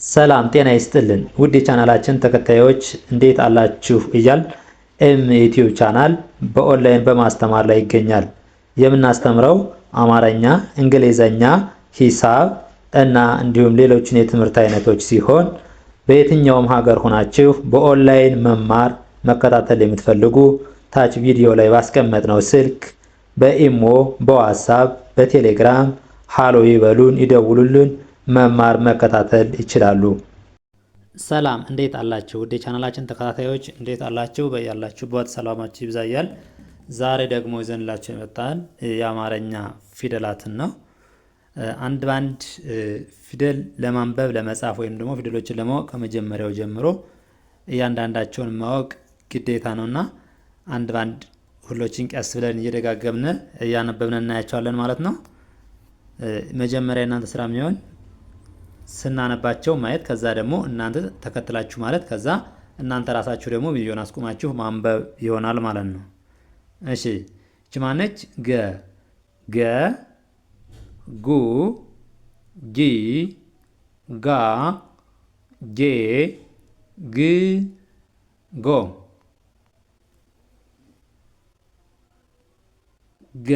ሰላም ጤና ይስጥልን ውድ የቻናላችን ተከታዮች እንዴት አላችሁ እያል ዩቲዩብ ቻናል በኦንላይን በማስተማር ላይ ይገኛል። የምናስተምረው አማርኛ፣ እንግሊዘኛ፣ ሂሳብ እና እንዲሁም ሌሎችን የትምህርት አይነቶች ሲሆን በየትኛውም ሀገር ሆናችሁ በኦንላይን መማር መከታተል የምትፈልጉ ታች ቪዲዮ ላይ ባስቀመጥነው ስልክ በኢሞ፣ በዋትስአፕ፣ በቴሌግራም ሃሎ ይበሉን፣ ይደውሉልን፣ መማር መከታተል ይችላሉ። ሰላም እንዴት አላችሁ? ውድ የቻናላችን ተከታታዮች እንዴት አላችሁ? በያላችሁበት ሰላማችሁ ይብዛያል። ዛሬ ደግሞ ይዘንላችሁ የመጣን የአማርኛ ፊደላትን ነው። አንድ ባንድ ፊደል ለማንበብ ለመጻፍ ወይም ደግሞ ፊደሎችን ለማወቅ ከመጀመሪያው ጀምሮ እያንዳንዳቸውን ማወቅ ግዴታ ነውና አንድ ባንድ ሁሎችን ቀስ ብለን እየደጋገምን እያነበብን እናያቸዋለን ማለት ነው። መጀመሪያ እናንተ ስራ የሚሆን ስናነባቸው ማየት፣ ከዛ ደግሞ እናንተ ተከትላችሁ ማለት፣ ከዛ እናንተ ራሳችሁ ደግሞ ቪዲዮን አስቆማችሁ ማንበብ ይሆናል ማለት ነው። እሺ እቺ ማነች? ገ ገ ጉ ጊ ጋ ጌ ግ ጎ ገ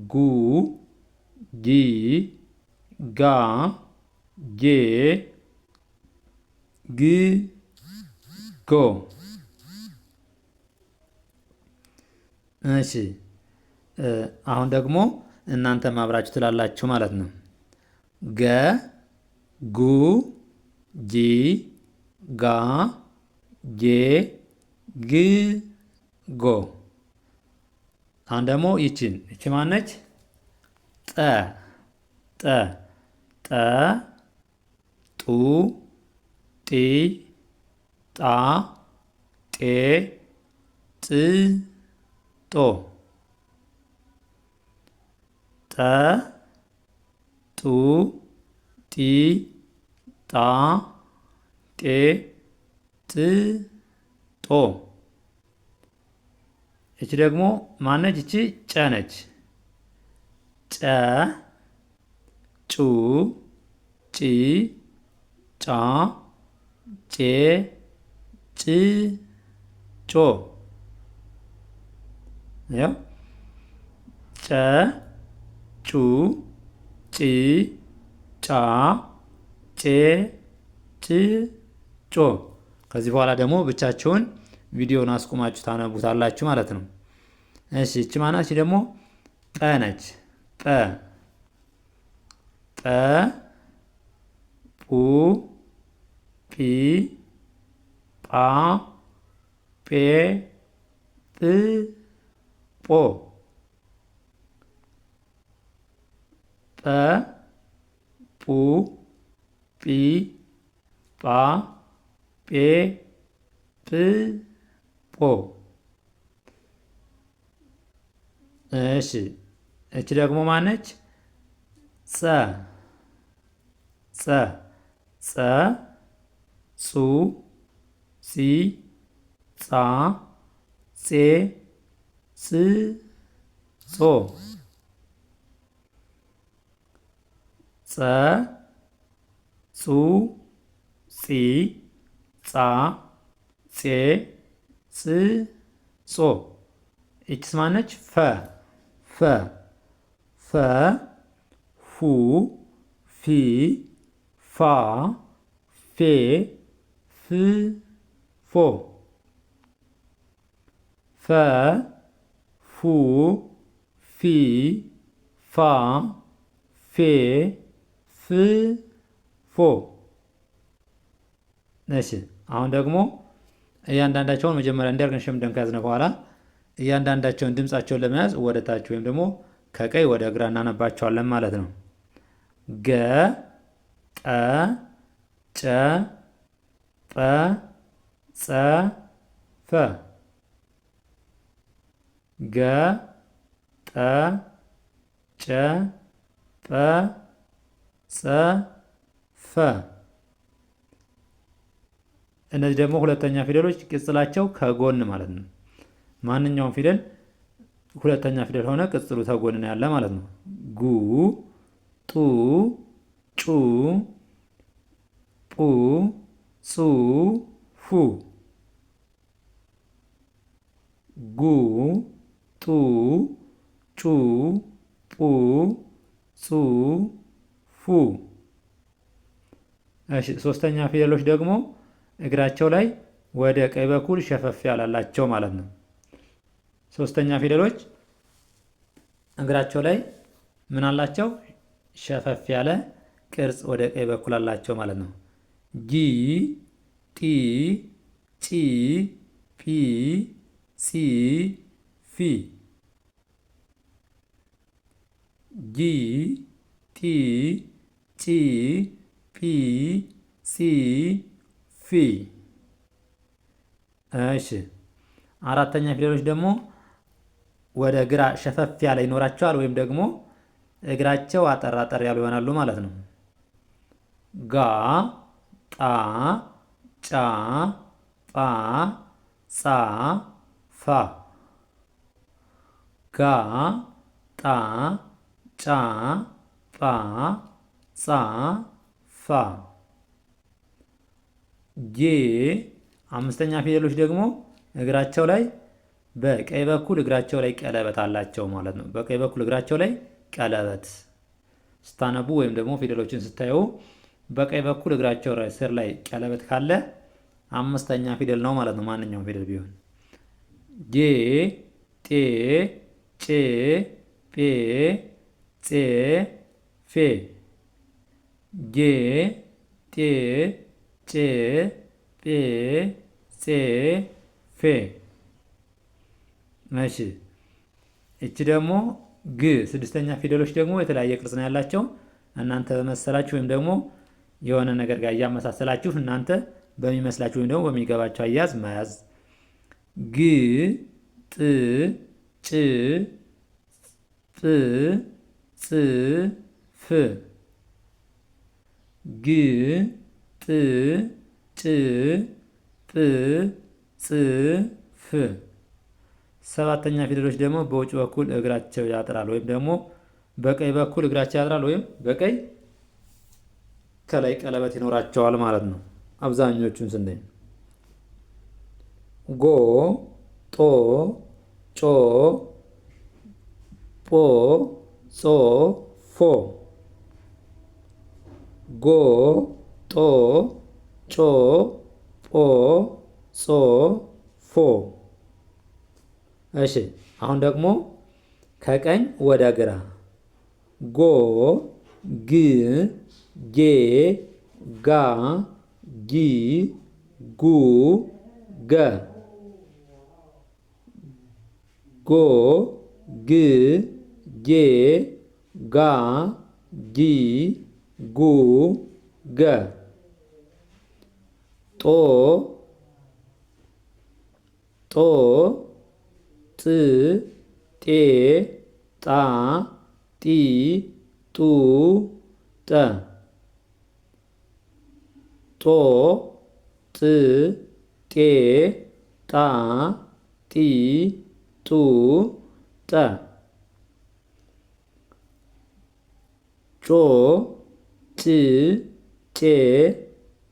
ጉ ጊ ጋ ጌ ግ ጎ። እሺ አሁን ደግሞ እናንተ ማብራችሁ ትላላችሁ ማለት ነው። ገ ጉ ጂ ጋ ጌ ግ ጎ። አሁን ደግሞ ይቺ ማነች? ጠ ጠ ጠ ጡ ጢ ጣ ጤ ጥ ጦ ጠ ጡ ጢ ጣ ጤ ጥ ጦ። እቺ ደግሞ ማነች? እቺ ጨ ነች። ጨ ጩ ጪ ጫ ጬ ጭ ጮ። ያው ጨ ጩ ጪ ጫ ጬ ጭ ጮ። ከዚህ በኋላ ደግሞ ብቻችሁን ቪዲዮውን አስቆማችሁ ታነቡታላችሁ ማለት ነው። እሺ እቺ ማናች? ደግሞ ጠ ነች። ጠ ጠ ปูጲ ጳ ጴ ጵ ጶ ጰ ปูጲ ጳ ጴ ጵ ጶ። እሺ እቺ ደግሞ ማነች? ጸ ጸ ጸ ጹ ጺ ጻ ጼ ጽ ጾ ጸ ጹ ጺ ጻ ጼ ጽ ጾ። ይቺስ ማነች? ፈ ፈ ፈ ፉ ፊ ፋ ፌ ፍ ፎ ፈ ፉ ፊ ፋ ፌ ፍ ፎ። እሺ አሁን ደግሞ እያንዳንዳቸውን መጀመሪያ እንዲያርገን ሸምደን ከያዝነ በኋላ እያንዳንዳቸውን ድምጻቸውን ለመያዝ ወደ ታች ወይም ደግሞ ከቀኝ ወደ ግራ እናነባቸዋለን ማለት ነው። ገ ጠ ጨ ጰ ጸ ፈ ገ ጠ ጨ ጰ ጸ ፈ። እነዚህ ደግሞ ሁለተኛ ፊደሎች ቅጽላቸው ከጎን ማለት ነው። ማንኛውም ፊደል ሁለተኛ ፊደል ሆነ ቅጽሉ ተጎን ነው ያለ ማለት ነው። ጉ ጡ ጩ ጹ ፉ ጉ ጡ ጩ ጡ ጹ ፉ። እሺ ሶስተኛ ፊደሎች ደግሞ እግራቸው ላይ ወደ ቀኝ በኩል ሸፈፍ ያላላቸው ማለት ነው። ሶስተኛ ፊደሎች እግራቸው ላይ ምን አላቸው? ሸፈፍ ያለ ቅርጽ ወደ ቀኝ በኩል አላቸው ማለት ነው። ጂ ጢ ጪ ጲ ጺ ፊ ጂ ጢ ጪ ጲ ጺ ፊ። እሺ አራተኛ ፊደሎች ደግሞ ወደ ግራ ሸፈፍ ያለ ይኖራቸዋል ወይም ደግሞ እግራቸው አጠር አጠር ያሉ ይሆናሉ ማለት ነው። ጋ ጣ ጫ ጳ ጻ ፋ ጋ ጣ ጫ ጳ ጻ ፋ። ጄ አምስተኛ ፊደሎች ደግሞ እግራቸው ላይ በቀኝ በኩል እግራቸው ላይ ቀለበት አላቸው ማለት ነው። በቀኝ በኩል እግራቸው ላይ ቀለበት ስታነቡ ወይም ደግሞ ፊደሎችን ስታዩ በቀኝ በኩል እግራቸው ስር ላይ ቀለበት ካለ አምስተኛ ፊደል ነው ማለት ነው። ማንኛውም ፊደል ቢሆን ጄ ጤ ጬ ጴ ፄ ፌ ጄ ጤ ጬ ጴ ፄ ፌ። እሺ እቺ ደግሞ ግ ስድስተኛ ፊደሎች ደግሞ የተለያየ ቅርጽ ነው ያላቸው። እናንተ በመሰላችሁ ወይም ደግሞ የሆነ ነገር ጋር እያመሳሰላችሁ እናንተ በሚመስላችሁ ወይም ደግሞ በሚገባችሁ አያያዝ መያዝ። ግ ጥ ጭ ጵ ጽ ፍ ግ ጥ ጭ ጵ ጽ ፍ። ሰባተኛ ፊደሎች ደግሞ በውጭ በኩል እግራቸው ያጥራል ወይም ደግሞ በቀኝ በኩል እግራቸው ያጥራል ወይም በቀኝ ከላይ ቀለበት ይኖራቸዋል ማለት ነው። አብዛኞቹን ስናይ ጎ ጦ ጮ ጶ ጾ ፎ ጎ ጦ ጮ ጶ ጾ ፎ። እሺ አሁን ደግሞ ከቀኝ ወደ ግራ ጎ ግ ጌ ጋ ጊ ጉ ገ ጎ ግ ጌ ጋ ጊ ጉ ገ ጦ ጦ ጥ ጤ ጣ ጢ ጡ ጠ ጦ ጥ ጤ ጣ ጢ ጡ ጠ ጮ ጭ ጬ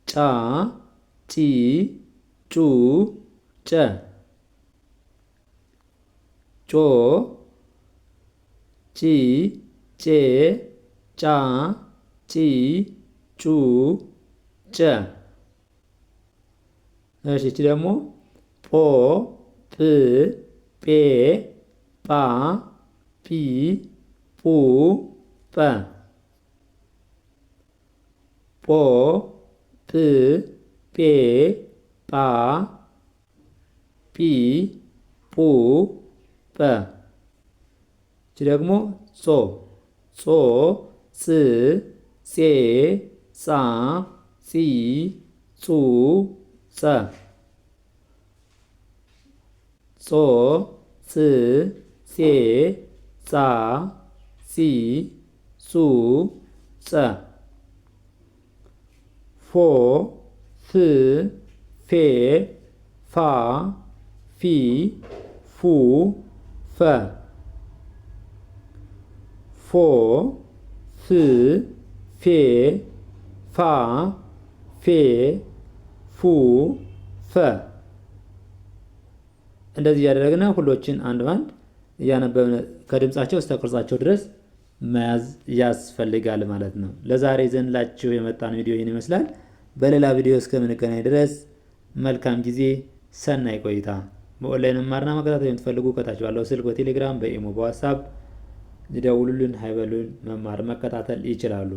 ጫ ጪ ጩ ጨ ጮ ጪ ጬ ጫ ጪ ጩ ጨ። እሺ እቺ ደግሞ ጶ ጵ ጴ ጳ ጲ ጱ ጰ ጶ ጵ ጴ ጳ ጲ ጱ ጰ። እቺ ደግሞ ጾ ጾ ፅ ፄ ፃ ጺ ጹ ጸ ጾ ፅ ፄ ፃ ጺ ጹ ጸ ፎ ፍ ፌ ፋ ፊ ፉ ፈ ፎ ፍ ፌ ፋ ፊ ፌ ፉ ፈ። እንደዚህ እያደረግን ሁሎችን አንድ ባንድ እያነበብን ከድምጻቸው እስከ ቅርጻቸው ድረስ መያዝ ያስፈልጋል ማለት ነው። ለዛሬ ዘንላችሁ የመጣን ቪዲዮ ይህን ይመስላል። በሌላ ቪዲዮ እስከምንገናኝ ድረስ መልካም ጊዜ፣ ሰናይ ቆይታ። በኦንላይን መማርና መከታተል የምትፈልጉ ከታች ባለው ስልክ በቴሌግራም በኢሞ በዋትስአፕ ይደውሉልን፣ ሀይበሉን፣ መማር መከታተል ይችላሉ።